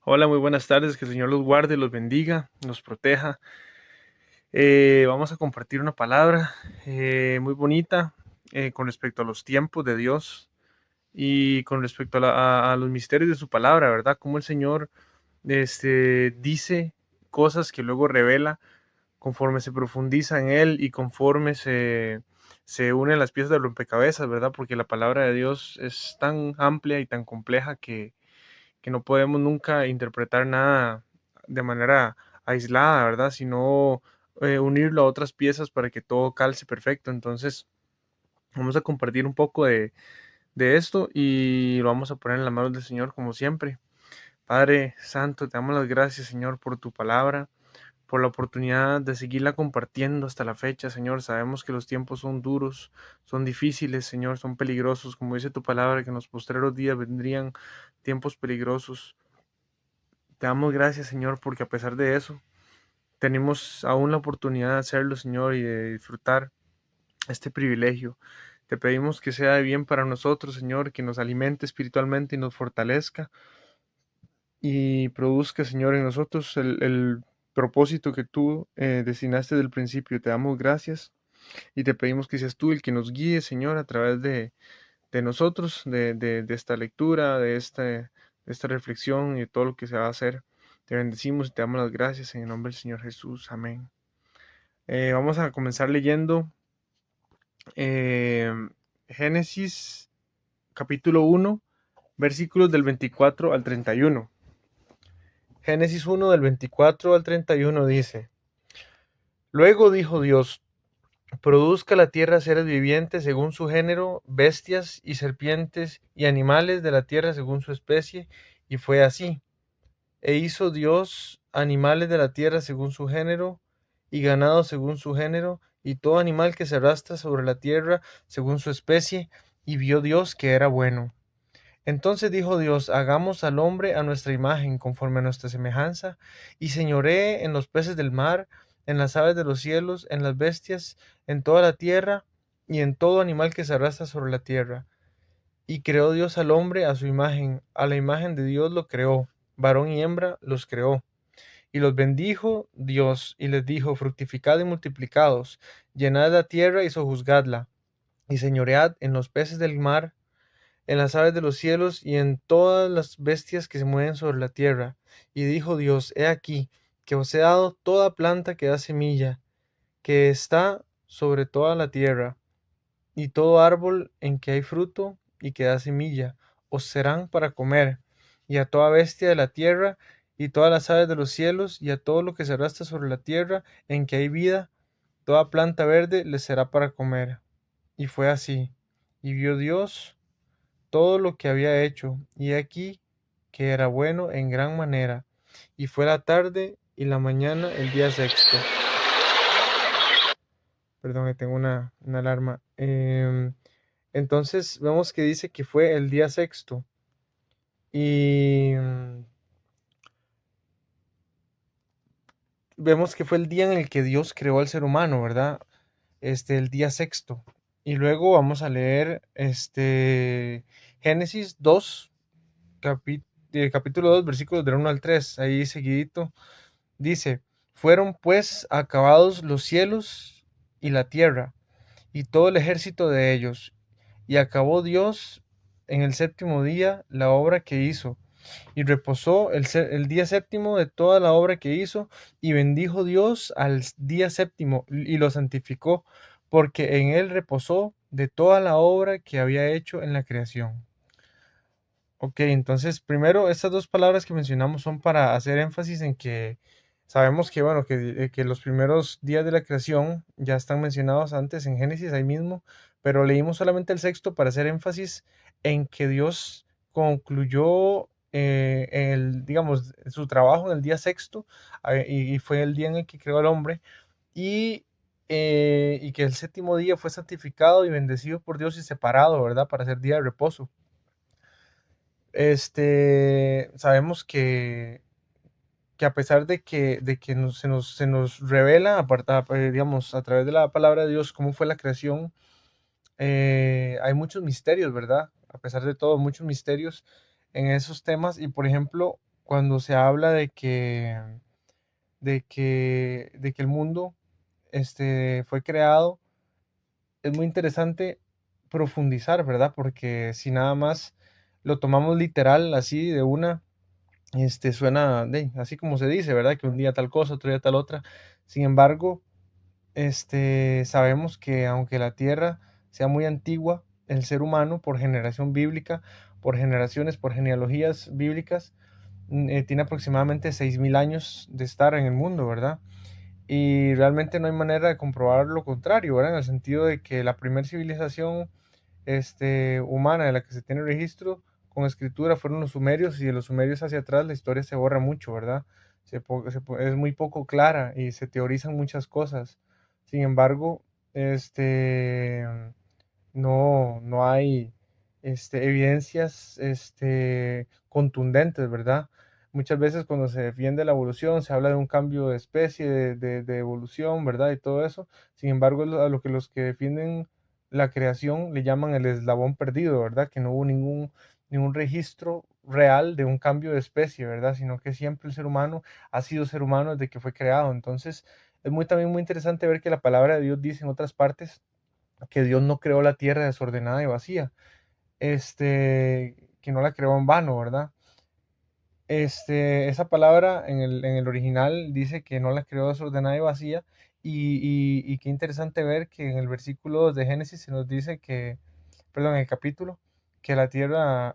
Hola, muy buenas tardes, que el Señor los guarde, los bendiga, los proteja. Vamos a compartir una palabra muy bonita con respecto a los tiempos de Dios y con respecto a los misterios de su palabra, ¿verdad? Cómo el Señor dice cosas que luego revela conforme se profundiza en Él y conforme se unen las piezas del rompecabezas, ¿verdad? Porque la palabra de Dios es tan amplia y tan compleja que no podemos nunca interpretar nada de manera aislada, ¿verdad? Sino unirlo a otras piezas para que todo calce perfecto. Entonces, vamos a compartir un poco de esto y lo vamos a poner en las manos del Señor como siempre. Padre Santo, te damos las gracias, Señor, por tu palabra, por la oportunidad de seguirla compartiendo hasta la fecha, Señor. Sabemos que los tiempos son duros, son difíciles, Señor, son peligrosos, como dice tu palabra, que en los postreros días vendrían tiempos peligrosos. Te damos gracias, Señor, porque a pesar de eso, tenemos aún la oportunidad de hacerlo, Señor, y de disfrutar este privilegio. Te pedimos que sea de bien para nosotros, Señor, que nos alimente espiritualmente y nos fortalezca y produzca, Señor, en nosotros el propósito que tú destinaste del principio. Te damos gracias y te pedimos que seas tú el que nos guíe, Señor, a través de nosotros, de esta lectura, de esta reflexión y de todo lo que se va a hacer. Te bendecimos y te damos las gracias en el nombre del Señor Jesús. Amén. Vamos a comenzar leyendo eh, Génesis capítulo 1, versículos del 24 al 31. Génesis 1 del 24 al 31 dice: Luego dijo Dios: produzca la tierra seres vivientes según su género, bestias y serpientes y animales de la tierra según su especie, y fue así. E hizo Dios animales de la tierra según su género, y ganado según su género, y todo animal que se arrastra sobre la tierra según su especie, y vio Dios que era bueno. Entonces dijo Dios: hagamos al hombre a nuestra imagen, conforme a nuestra semejanza, y señoree en los peces del mar, en las aves de los cielos, en las bestias, en toda la tierra, y en todo animal que se arrastra sobre la tierra. Y creó Dios al hombre a su imagen, a la imagen de Dios lo creó, varón y hembra los creó. Y los bendijo Dios, y les dijo: fructificad y multiplicaos, llenad la tierra y sojuzgadla, y señoread en los peces del mar, en las aves de los cielos, y en todas las bestias que se mueven sobre la tierra. Y dijo Dios: he aquí, que os he dado toda planta que da semilla, que está sobre toda la tierra, y todo árbol en que hay fruto y que da semilla, os serán para comer, y a toda bestia de la tierra, y todas las aves de los cielos, y a todo lo que se arrastra sobre la tierra, en que hay vida, toda planta verde les será para comer. Y fue así. Y vio Dios todo lo que había hecho, y aquí que era bueno en gran manera. Y fue la tarde y la mañana el día sexto. Perdón, que tengo una alarma. Entonces vemos que dice que fue el día sexto. Y vemos que fue el día en el que Dios creó al ser humano, ¿verdad? El día sexto. Y luego vamos a leer Génesis 2, capítulo 2, versículos del 1 al 3. Ahí seguidito dice: fueron pues acabados los cielos y la tierra, y todo el ejército de ellos. Y acabó Dios en el séptimo día la obra que hizo, y reposó el día séptimo de toda la obra que hizo, y bendijo Dios al día séptimo, y lo santificó, porque en él reposó de toda la obra que había hecho en la creación. Ok, entonces primero estas dos palabras que mencionamos son para hacer énfasis en que sabemos que, bueno, que los primeros días de la creación ya están mencionados antes en Génesis, ahí mismo, pero leímos solamente el sexto para hacer énfasis en que Dios concluyó digamos, su trabajo en el día sexto, y fue el día en el que creó al hombre, y, y que el séptimo día fue santificado y bendecido por Dios y separado, ¿verdad? Para ser día de reposo. Sabemos que a pesar de que se nos revela, digamos, a través de la palabra de Dios, cómo fue la creación, hay muchos misterios, ¿verdad? A pesar de todo, muchos misterios en esos temas. Y por ejemplo, cuando se habla de que el mundo fue creado, es muy interesante profundizar, ¿verdad? Porque si nada más lo tomamos literal, así de una, suena así como se dice, ¿verdad? Que un día tal cosa, otro día tal otra. Sin embargo, sabemos que aunque la Tierra sea muy antigua, el ser humano, por generación bíblica, por generaciones, por genealogías bíblicas, tiene aproximadamente 6.000 años de estar en el mundo, ¿verdad? Y realmente no hay manera de comprobar lo contrario, ¿verdad? En el sentido de que la primera civilización humana de la que se tiene registro con escritura fueron los sumerios, y de los sumerios hacia atrás la historia se borra mucho, ¿verdad? Es muy poco clara y se teorizan muchas cosas. Sin embargo, este, no hay evidencias contundentes, ¿verdad? Muchas veces cuando se defiende la evolución se habla de un cambio de especie, de evolución, ¿verdad? Y todo eso. Sin embargo, a lo que los que defienden la creación le llaman el eslabón perdido, ¿verdad? Que no hubo ningún registro real de un cambio de especie, ¿verdad? Sino que siempre el ser humano ha sido ser humano desde que fue creado. Entonces, es también muy interesante ver que la palabra de Dios dice en otras partes que Dios no creó la tierra desordenada y vacía, que no la creó en vano, ¿verdad? Esa palabra en el original dice que no la creó desordenada y vacía, y qué interesante ver que en el versículo 2 de Génesis se nos dice que, perdón, en el capítulo, que la tierra,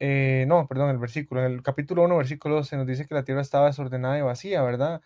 no, perdón, el versículo, en el capítulo 1, versículo 2 se nos dice que la tierra estaba desordenada y vacía, ¿verdad?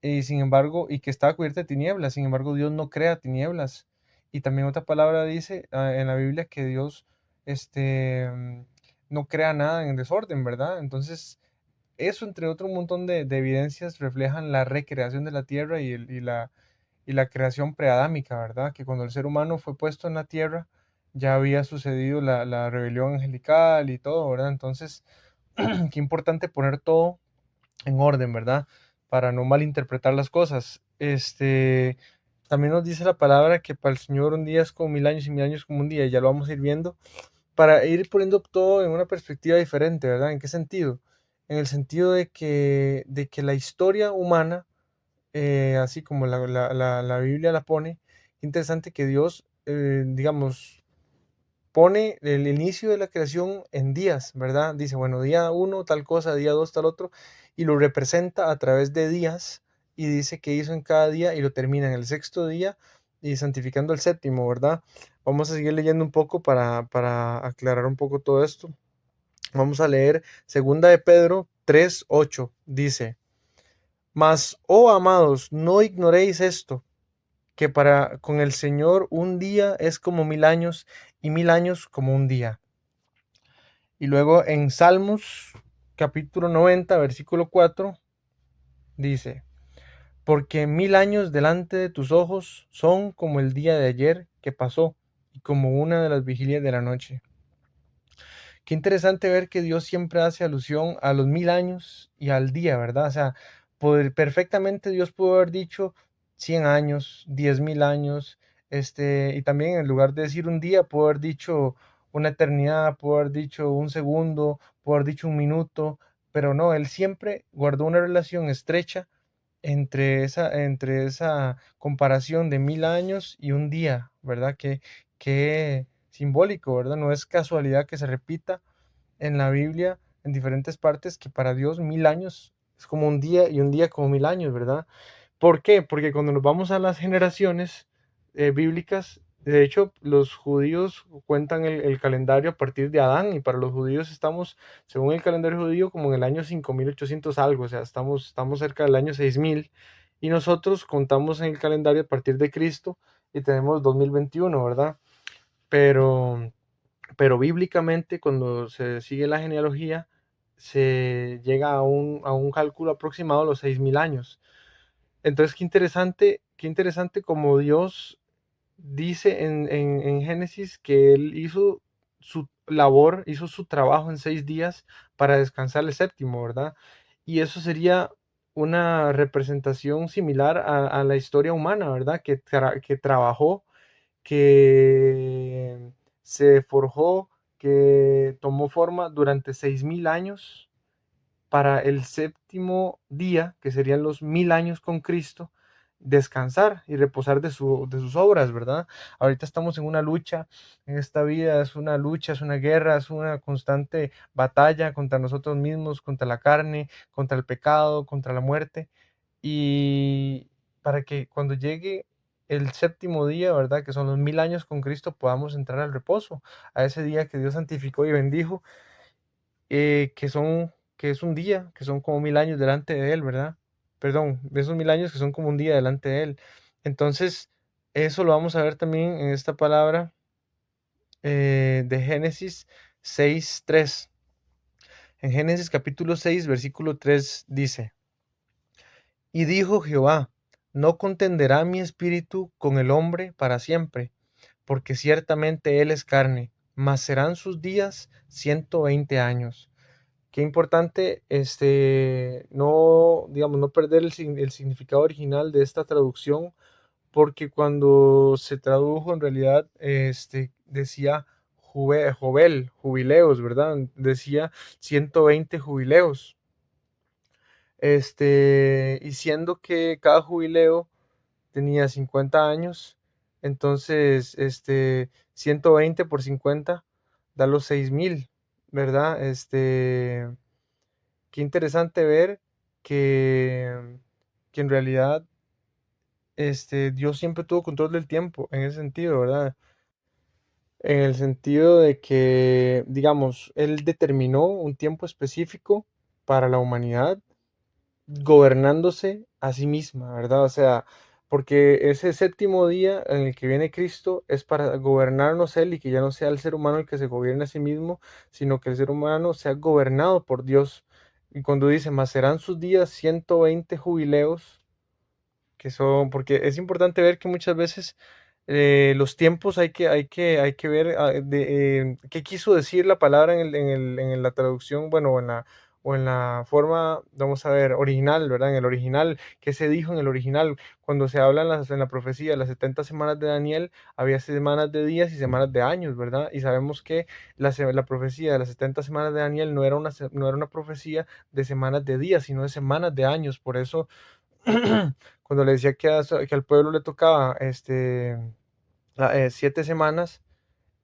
Y sin embargo, y que estaba cubierta de tinieblas. Sin embargo, Dios no crea tinieblas. Y también otra palabra dice en la Biblia que Dios no crea nada en desorden, ¿verdad? Entonces, eso, entre otro montón de evidencias, reflejan la recreación de la tierra y la creación preadámica, ¿verdad? Que cuando el ser humano fue puesto en la tierra, ya había sucedido la rebelión angelical y todo, ¿verdad? Entonces, qué importante poner todo en orden, ¿verdad? Para no malinterpretar las cosas. También nos dice la palabra que para el Señor un día es como 1.000 años y 1.000 años como un día, y ya lo vamos a ir viendo, para ir poniendo todo en una perspectiva diferente, ¿verdad? ¿En qué sentido? En el sentido de que la historia humana, así como la Biblia la pone, interesante que Dios, digamos, pone el inicio de la creación en días, ¿verdad? Dice, bueno, día uno tal cosa, día 2 tal otro, y lo representa a través de días, y dice que hizo en cada día, y lo termina en el sexto día y santificando el séptimo, ¿verdad? Vamos a seguir leyendo un poco para aclarar un poco todo esto. Vamos a leer segunda de Pedro 3:8. Dice, mas, oh amados, no ignoréis esto, que para con el Señor un día es como 1.000 años, y 1.000 años como un día. Y luego en Salmos capítulo 90, versículo 4, dice, porque 1.000 años delante de tus ojos son como el día de ayer que pasó, y como una de las vigilias de la noche. Qué interesante ver que Dios siempre hace alusión a los 1.000 años y al día, ¿verdad? O sea, perfectamente Dios pudo haber dicho 100 años, 10.000 años, y también en lugar de decir un día, pudo haber dicho una eternidad, pudo haber dicho un segundo, pudo haber dicho un minuto, pero no, Él siempre guardó una relación estrecha entre esa comparación de 1.000 años y un día, ¿verdad? Que simbólico, ¿verdad? No es casualidad que se repita en la Biblia en diferentes partes que para Dios 1.000 años es como un día y un día como 1.000 años, ¿verdad? ¿Por qué? Porque cuando nos vamos a las generaciones bíblicas, de hecho, los judíos cuentan el calendario a partir de Adán, y para los judíos estamos, según el calendario judío, como en el año 5.800 algo, o sea, estamos cerca del año 6.000, y nosotros contamos en el calendario a partir de Cristo y tenemos 2021, ¿verdad? Pero pero bíblicamente, cuando se sigue la genealogía, se llega a un cálculo aproximado a los 6.000 años. Entonces, qué interesante como Dios dice en Génesis que Él hizo su labor, hizo su trabajo en 6 días para descansar el séptimo, ¿verdad? Y eso sería una representación similar a la historia humana, ¿verdad? Que trabajó, que se forjó, que tomó forma durante 6000 años para el séptimo día, que serían los 1000 años con Cristo, descansar y reposar de sus obras, ¿verdad? Ahorita estamos en una lucha, en esta vida es una lucha, es una guerra, es una constante batalla contra nosotros mismos, contra la carne, contra el pecado, contra la muerte, y para que cuando llegue el séptimo día, ¿verdad? Que son los 1000 años con Cristo, podamos entrar al reposo, a ese día que Dios santificó y bendijo, que es un día, que son como 1000 años delante de Él, ¿verdad? Perdón, de esos 1000 años que son como un día delante de Él. Entonces, eso lo vamos a ver también en esta palabra de Génesis 6:3. En Génesis capítulo 6, versículo 3 dice: Y dijo Jehová, no contenderá mi espíritu con el hombre para siempre, porque ciertamente él es carne, mas serán sus días 120 años. Qué importante, no, digamos, no perder el significado original de esta traducción, porque cuando se tradujo en realidad, decía jubileos, ¿verdad? Decía 120 jubileos. Y siendo que cada jubileo tenía 50 años, entonces, 120 por 50 da los 6000, ¿verdad? Qué interesante ver que, que en realidad, Dios siempre tuvo control del tiempo, en ese sentido, ¿verdad? En el sentido de que, digamos, Él determinó un tiempo específico para la humanidad, gobernándose a sí misma, ¿verdad? O sea, porque ese séptimo día en el que viene Cristo es para gobernarnos Él, y que ya no sea el ser humano el que se gobierne a sí mismo, sino que el ser humano sea gobernado por Dios. Y cuando dice, mas serán sus días 120 jubileos, que son, porque es importante ver que muchas veces los tiempos hay que ver qué quiso decir la palabra en la traducción, bueno, o en la forma, vamos a ver, original, ¿verdad? En el original, ¿qué se dijo en el original? Cuando se habla en la profecía, las 70 semanas de Daniel, había semanas de días y semanas de años, ¿verdad? Y sabemos que la profecía de las 70 semanas de Daniel no era una profecía de semanas de días, sino de semanas de años. Por eso, cuando le decía que al pueblo le tocaba 7 semanas,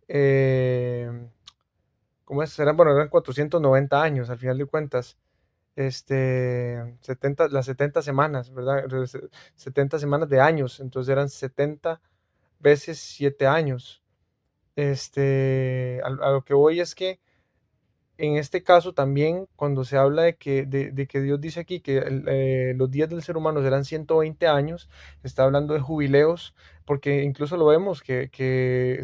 eh, ¿cómo es? Bueno, eran 490 años al final de cuentas. 70 semanas, ¿verdad? Entonces, 70 semanas de años, entonces eran 70 veces 7 años. A lo que voy es que en este caso también, cuando se habla de que Dios dice aquí que los días del ser humano serán 120 años, está hablando de jubileos, porque incluso lo vemos que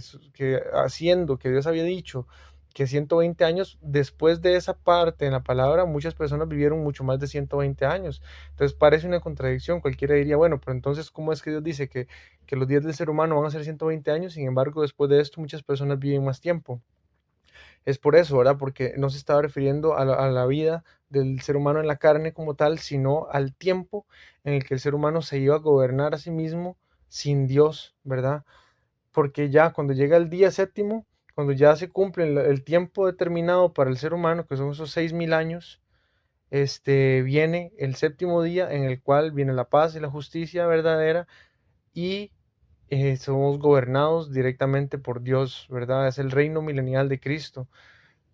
haciendo que Dios había dicho que 120 años, después de esa parte en la palabra, muchas personas vivieron mucho más de 120 años. Entonces parece una contradicción. Cualquiera diría, bueno, pero entonces, ¿cómo es que Dios dice que los días del ser humano van a ser 120 años? Sin embargo, después de esto, muchas personas viven más tiempo. Es por eso, ¿verdad? Porque no se estaba refiriendo a la vida del ser humano en la carne como tal, sino al tiempo en el que el ser humano se iba a gobernar a sí mismo sin Dios, ¿verdad? Porque ya cuando llega el día séptimo, cuando ya se cumple el tiempo determinado para el ser humano, que son esos 6000 años, viene el séptimo día en el cual viene la paz y la justicia verdadera, y somos gobernados directamente por Dios, ¿verdad? Es el reino milenial de Cristo,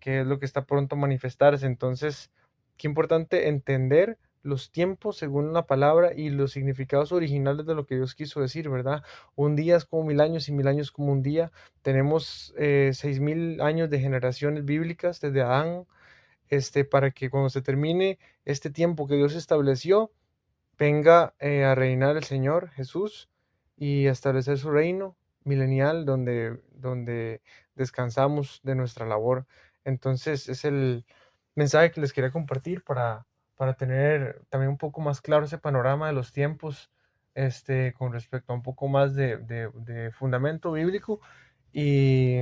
que es lo que está pronto a manifestarse. Entonces, qué importante entender los tiempos según la palabra y los significados originales de lo que Dios quiso decir, ¿verdad? Un día es como 1000 años y 1000 años como un día. Tenemos 6000 años de generaciones bíblicas desde Adán, para que cuando se termine este tiempo que Dios estableció, venga a reinar el Señor Jesús y a establecer su reino milenial, donde descansamos de nuestra labor. Entonces es el mensaje que les quería compartir para tener también un poco más claro ese panorama de los tiempos, con respecto a un poco más de fundamento bíblico, y,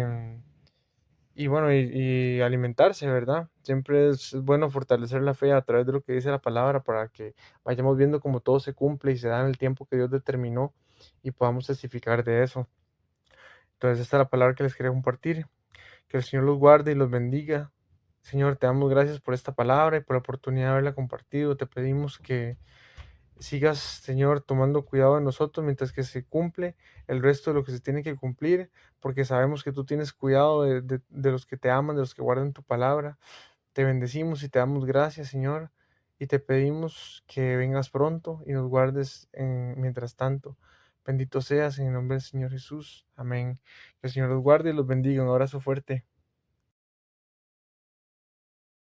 y bueno, y alimentarse, ¿verdad? Siempre es bueno fortalecer la fe a través de lo que dice la palabra, para que vayamos viendo cómo todo se cumple y se da en el tiempo que Dios determinó, y podamos testificar de eso. Entonces, esta es la palabra que les quería compartir. Que el Señor los guarde y los bendiga. Señor, te damos gracias por esta palabra y por la oportunidad de haberla compartido. Te pedimos que sigas, Señor, tomando cuidado de nosotros mientras que se cumple el resto de lo que se tiene que cumplir, porque sabemos que tú tienes cuidado de los que te aman, de los que guardan tu palabra. Te bendecimos y te damos gracias, Señor, y te pedimos que vengas pronto y nos guardes mientras tanto. Bendito seas en el nombre del Señor Jesús. Amén. Que el Señor los guarde y los bendiga. Un abrazo fuerte.